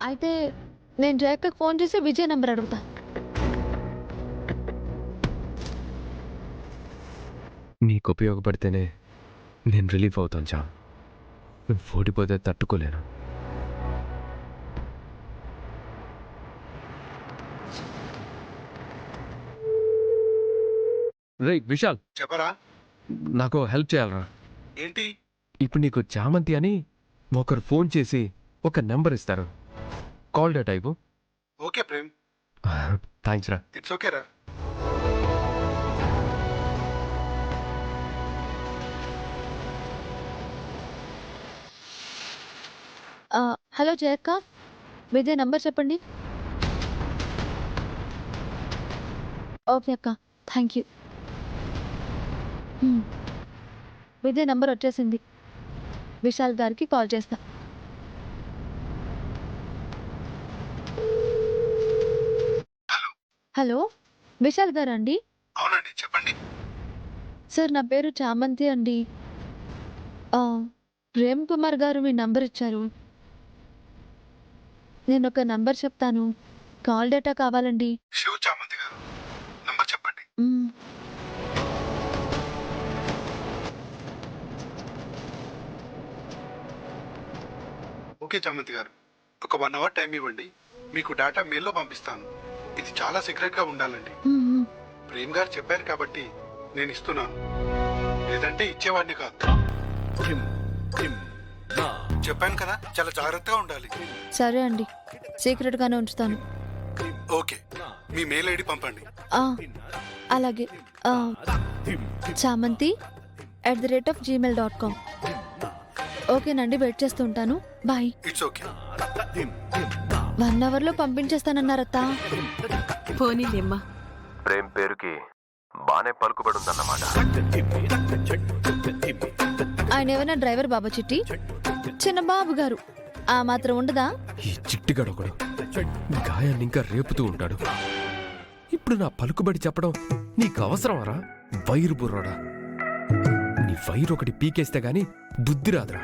అయితే నేను జయక్కకి ఫోన్ చేసి విజయ్ నెంబర్ అడుగుతా. నీకు ఉపయోగపడితేనే నేను రిలీఫ్ అవుతాను చా. నువ్వు ఓడిపోతే తట్టుకోలేను. రే విశాల్, చెప్పరా. నాకు హెల్ప్ చేయాలరా. ఏంటి? ఇప్పుడు నీకు చామంతి అని ఒకరు ఫోన్ చేసి ఒక నెంబర్ ఇస్తారు. కాల్ డేటా ఇవ్వు. ఓకే ప్రేమ్, థ్యాంక్స్ రా. ఇట్స్ ఓకే రా. హలో జయక్క, విజయ్ నంబర్ చెప్పండి. ఓకే అక్క, థ్యాంక్ యూ. విజయ్ నంబర్ వచ్చేసింది. విశాల్ గారికి కాల్ చేస్తా. హలో, విశాల్ గారు అండి? అవునండి, చెప్పండి. సార్, నా పేరు చామంతి అండి. ప్రేమ్ కుమార్ గారు మీ నంబర్ ఇచ్చారు. నేను ఒక నంబర్ చెప్తాను, కాల్ డేటా కావాలండి. శివ చామంతి గారు, నంబర్ చెప్పండి. మ్మ్. ఓకే చామంతి గారు, ఒక 1 అవర్ టైం ఇవ్వండి, మీకు డేటా మెయిల్లో పంపిస్తాను. ఇది చాలా సీక్రెట్ గా ఉండాలండి. మ్మ్. ప్రేమ్ గారు చెప్పారు కాబట్టి నేను ఇస్తున్నాను, లేదంటే ఇచ్చేవాడిని కాదు. చెప్పాను కదా, చాలా జాగ్రత్తగా ఉండాలి. సరే అండి, సీక్రెట్గానే ఉంచుతాను. ఓకే, మీ మెయిల్ ఐడి పంపండి. ఆ, అలాగే. chamanti@gmail.com. ఓకేనండి, వెయిట్ చేస్తూ ఉంటాను. బాయ్. It's okay. 1 అవర్లో పంపించేస్తానన్నారత్తా. పోనీలేమ్మా. ప్రేమ్ పేరుకి బానే పలుకుబడి ఉందన్నమాట. ఆయన ఏమైనా డ్రైవర్ బాబా చిట్టి? చిన్న బాబు గారు ఆ మాత్రం ఉండదా? ఈ చిట్టిగాడు ఒకడు గాయాన్ని ఇంకా రేపుతూ ఉంటాడు. ఇప్పుడు నా పలుకుబడి చెప్పడం నీకు అవసరమరా వైరు బుర్రోడా? నీ వైరు ఒకటి పీకేస్తే గాని బుద్ధి రాదురా.